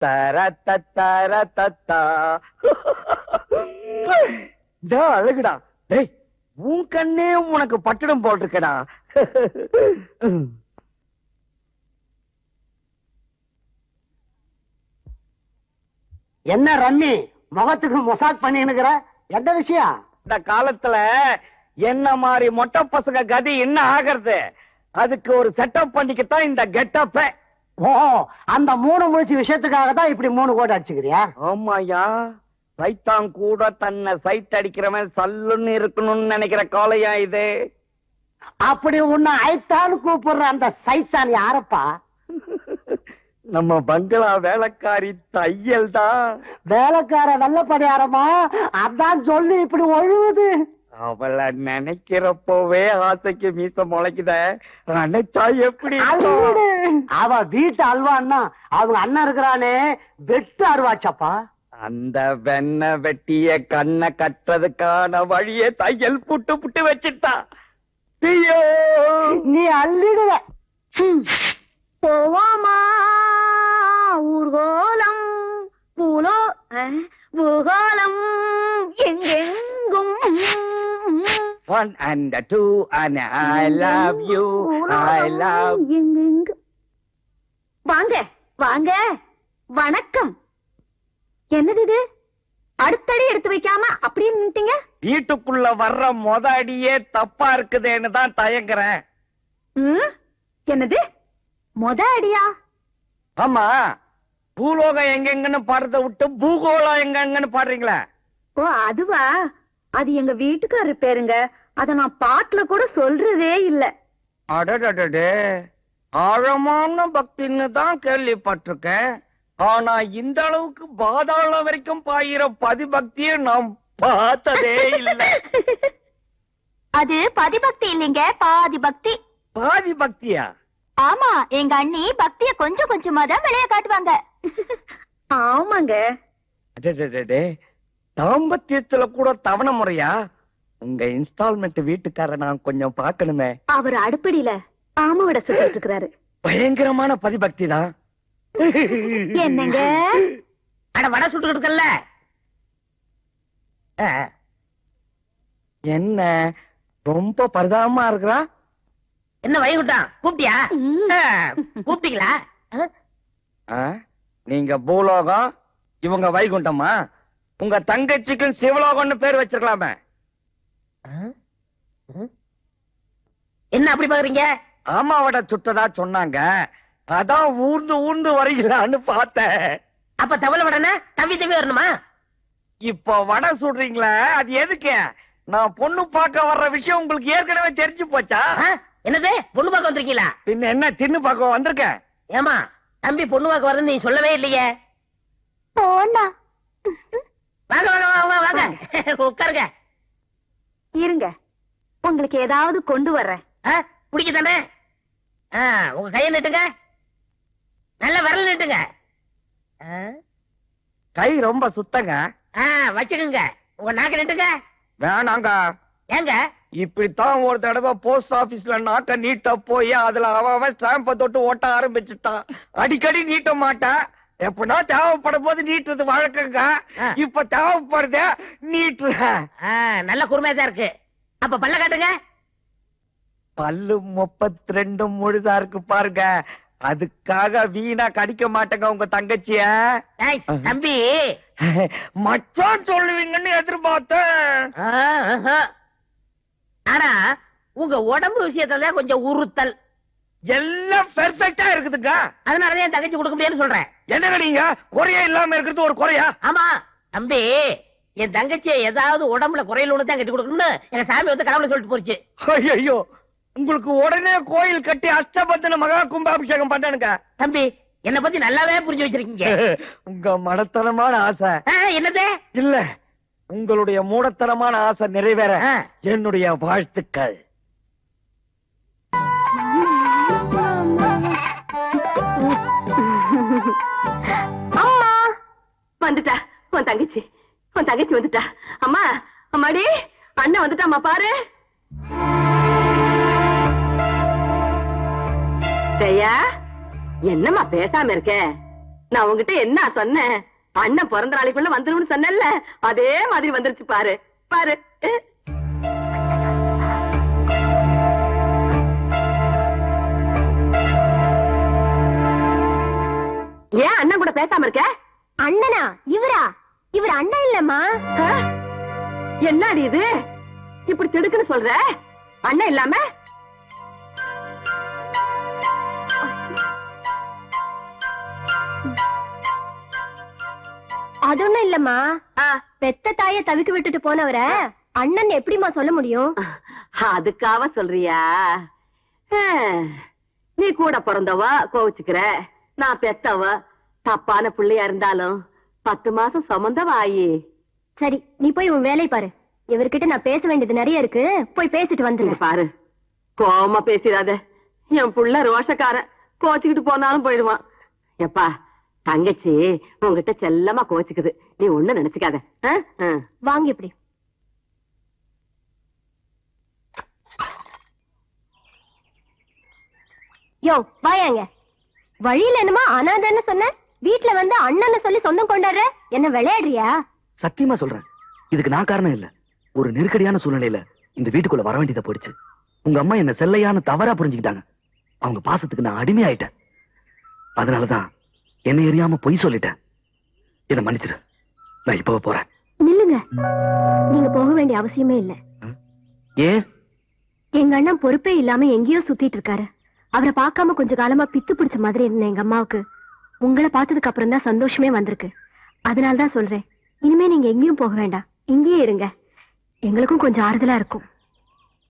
தர தர தத்தா. அழகுடா. டேய், உன் கண்ணே உனக்கு பட்டடம் போட்டிருக்கடா. என்ன ரம்மி முகத்துக்கு மொசாக் பண்ணினுக்கிற? என்ன விஷயம்? இந்த காலத்துல என்ன மாதிரி மொட்டை பசங்க கதி என்ன ஆகிறது? அதுக்கு ஒரு செட்டப் பண்ணிக்கத்தான் இந்த கெட்டப்ப. ஓ, அந்த 3 முடிச்சு விஷயத்துக்காக தான் இப்படி 3 கோட் அடிச்சுக்கிறியா? ஆமாயா, சைத்தான் கூட தன்னை சைட் அடிக்கிறவன் சல்லுன்னு இருக்கணும்னு நினைக்கிற காலையா இது. அப்படி உன்னை ஐத்தான்னு கூப்பிடுற அந்த சைத்தான் யாரப்பா? நம்ம பங்களா வேலைக்காரி தையல் தான். வேலைக்கார வெள்ளப்படியாரமா? அதான் சொல்லி இப்படி ஒழுகுது. அவளை நினைக்கிறப்பவே ஆசைக்கு மீச முளைக்குத. நினைச்சா எப்படி? அவ வீட்டு அல்வான்னா அவங்க அண்ணன் இருக்கிறானே வெட்டு அருவாச்சப்பா. அந்த வெண்ண வெட்டிய கண்ணை கட்டுறதுக்கான வழியை தையல் புட்டு புட்டு வச்சுட்டா. நீ அள்ளிடுவ. போவாமா ஊர்கோலம் பூலோ பூகோளம் எங்கெங்கும். 1 and 2 and I love you, I love. எங்கெங்கு. வாங்க வாங்க, வணக்கம். என்னது இது? அடுத்தடி எடுத்து வைக்காம அப்படியே நின்னுட்டீங்க. வீட்டுக்குள்ள வர்ற மொத அடியே தப்பா இருக்குதேன்னு தான் தயங்குறேன். என்னது மொத அடியா? ஆமா, பூலோகம் எங்கெங்கன்னு பாடுறத விட்டு பூகோளம் எங்கெங்கன்னு பாடுறீங்களா? ஓ அதுவா? அது எங்க வீட்டுக்காரர் பேருங்க. அத நான் பாட்டுல கூட சொல்றதே இல்ல. அடடடே, ஆழமான பக்தின்னு தான் கேள்விப்பட்டிருக்கேன். ஆனா இந்த அளவுக்கு பாதாளம் வரைக்கும் பாயிர பதிபக்தியை நாம் பார்த்ததே இல்ல. அது பதிபக்தி இல்லைங்க, பாதி பக்தி. பாதி பக்தியா? ஆமா, எங்க அண்ணி பக்திய கொஞ்சம் கொஞ்சமா தான் வெளிய காட்டுவாங்க. ஆமாங்க. அடடடே, தாம்பத்தியத்துல கூட தவணை முறையா? உங்க இன்ஸ்டால்மெண்ட் வீட்டுக்கார நான் கொஞ்சம் பார்க்கணுமே. அவர் அடுப்படியில ஆமாவிட சொல்லிட்டு இருக்கிறாரு. பயங்கரமான பதிபக்தி தான். என்னங்க? அட வடை சுட்டு இருக்கல்ல. என்ன ரொம்ப பரிதாபமா இருக்கிறா? என்ன வைகுண்டா கூப்பிட்டியா? கூப்பிட்டீங்களா? நீங்க பூலோகம், இவங்க வைகுண்டமா? உங்க தங்கச்சிக்கும் சிவலோகம்னு பேர் வச்சிருக்கலாமே. என்ன அப்படி பாக்குறீங்க? ஆமாவோட சுட்டதா சொன்னாங்க, அதான் ஊர்ந்து ஊர்ந்து வரீங்களான்னு பார்த்தேன். அப்ப தவளை வடனை தவி தவி வரணுமா? இப்போ வடை சுடுறீங்களா? அது எதுக்கு? நான் பொண்ணு பார்க்க வர்ற விஷயம் உங்களுக்கு ஏற்கனவே தெரிஞ்சு போச்சா? என்னது பொண்ணு பார்க்க வந்திருக்கீங்களா? பின்ன என்ன தின்னு பார்க்க வந்திருக்கேன். ஏமா தம்பி பொண்ணு பார்க்க வரன்னு நீ சொல்லவே இல்லையே. போண்டா. வாங்க வாங்க வாங்க வாங்க உட்காருங்க. இருங்க, உங்களுக்கு ஏதாவது கொண்டு வர்றேன். பிடிக்க தானே? உங்க கையை நீட்டுங்க, நல்ல விரல் நீட்டுங்க. கை ரொம்ப சுத்தங்க. வச்சுக்கோங்க. உங்க நாக்கு நீட்டுங்க. வேணாங்க. ஏங்க? இப்படித்தான் ஒரு தடவை போஸ்ட் ஆபீஸ்ல நாக்க நீட்ட போய் அதுல அவன் ஸ்டாம்ப தொட்டு ஓட்ட ஆரம்பிச்சுட்டான். அடிக்கடி நீட்ட மாட்டான். எப்படின்னா தேவைப்படும் போது நீட்டுறது வழக்கங்க. இப்ப தேவைப்படுத நீட்டு. நல்ல குறுமையா தான் இருக்கு. அப்ப பல்ல காட்டுங்க. பல்லு 32 முழுதா இருக்கு பாருங்க. அதுக்காக வீணா கடிக்க மாட்டேங்க உங்க தங்கச்சிய. தம்பி மச்சான் சொல்லுவீங்கன்னு எதிர்பார்த்தேன். ஆனா உங்க உடம்பு விஷயத்துல கொஞ்சம் உறுத்தல். எல்லாம் பெர்ஃபெக்ட்டா இருக்குதுங்க. அதனாலதான் என் தங்கச்சி கொடுக்க முடியாதுன்னு சொல்றேன். என்ன நீங்க குறையா இல்லாம இருக்கிறது ஒரு குறையா? ஆமா தம்பி, என் தங்கச்சியை ஏதாவது உடம்புல குறையில ஒண்ணு தான் கட்டி கொடுக்கணும்னு எங்க சாமி வந்து கடவுளை சொல்லிட்டு போச்சு. ஐயோ, உங்களுக்கு உடனே கோயில் கட்டி அஷ்டபந்தன மகா கும்பாபிஷேகம் பண்ணனுங்க. தம்பி என்ன பத்தி நல்லாவே புரிஞ்சு வச்சிருக்கீங்க. உங்க மடத்தனமான ஆசை என்னது இல்ல, உங்களுடைய மூடத்தனமான ஆசை நிறைவேற என்னுடைய வாழ்த்துக்கள். அம்மா வந்துட்டா. உன் தங்கச்சி வந்துட்டா. அம்மா, அம்மாடி, அண்ணன் வந்துட்டாமா பாரு. ஜெயா, என்னம்மா பேசாம இருக்க? நான் உங்ககிட்ட என்ன சொன்னேன்? அண்ணன் பிறந்த நாளைக்குள்ள வந்துரும்னு சொன்னேன்ல, அதே மாதிரி வந்துருச்சு பாரு பாரு. ஏன் அண்ணன் கூட பேசாம இருக்க? அண்ணனா? இவர் அண்ணன் இல்லம்மா. என்னடி இது இப்படி திடுக்குன்னு சொல்ற? அண்ணன் இல்லாம? அது ஒண்ணும் இல்லம்மா. பெத்த தாய தவிக்க விட்டுட்டு போனவர அண்ணன் எப்படிமா சொல்ல முடியும்? அதுக்காக சொல்றியா? நீ கூட பிறந்தவ கோவிச்சுக்கிற, நான் பெத்தவ. தப்பான பிள்ளையா இருந்தாலும் 10 மாசம் சுமந்தவ ஆயி. சரி, நீ போய் உன் வேலையை பாரு. இவர்கிட்ட நான் பேச வேண்டியது நிறைய இருக்கு, போய் பேசிட்டு வந்துரு. பாரு, கோவமா பேசிடாத. என் புள்ள ரோஷக்காரன், கோச்சுக்கிட்டு போனாலும் போயிடுவான். எப்பா, தங்கச்சி உங்ககிட்ட செல்லமா கோச்சுக்குது, நீ ஒண்ணு நினைச்சுக்காத. வாங்க இப்படி. யோ வாயாங்க. வழியில என்னமா அனாதன்னு சொன்ன, வீட்டுல வந்து அண்ணன்னு சொல்லி சொந்தம் கொண்டாடுற. என்ன விளையாடுறியா? சத்தியமா சொல்றேன், இதுக்கு நான் காரணம் இல்ல. ஒரு நெருக்கடியான சூழ்நிலையில இந்த வீட்டுக்குள்ள வர வேண்டியதை போயிடுச்சு. உங்க அம்மா என்ன செல்லையான தவறா புரிஞ்சுக்கிட்டாங்க. அவங்க பாசத்துக்கு நான் அடிமையாயிட்டேன். அதனாலதான் என்ன எரியாம பொய் சொல்லிட்டேன். என்ன மன்னிச்சிரு, நான் இப்ப போறேன். நில்லுங்க, நீங்க போக வேண்டிய அவசியமே இல்ல. ஏன்? எங்க அண்ணன் பொறுப்பே இல்லாம எங்கேயோ சுத்திட்டு இருக்காரு. அவரை பார்க்காம கொஞ்ச காலமா பித்து பிடிச்ச மாதிரி இருந்த எங்க அம்மாவுக்கு உங்களை பார்த்ததுக்கு அப்புறம் தான் சந்தோஷமே வந்திருக்கு. அதனாலதான் சொல்றேன், இனிமே நீங்க எங்கேயும் போக வேண்டாம், இங்கேயே இருங்க. எங்களுக்கும் கொஞ்சம் ஆறுதலா இருக்கும்.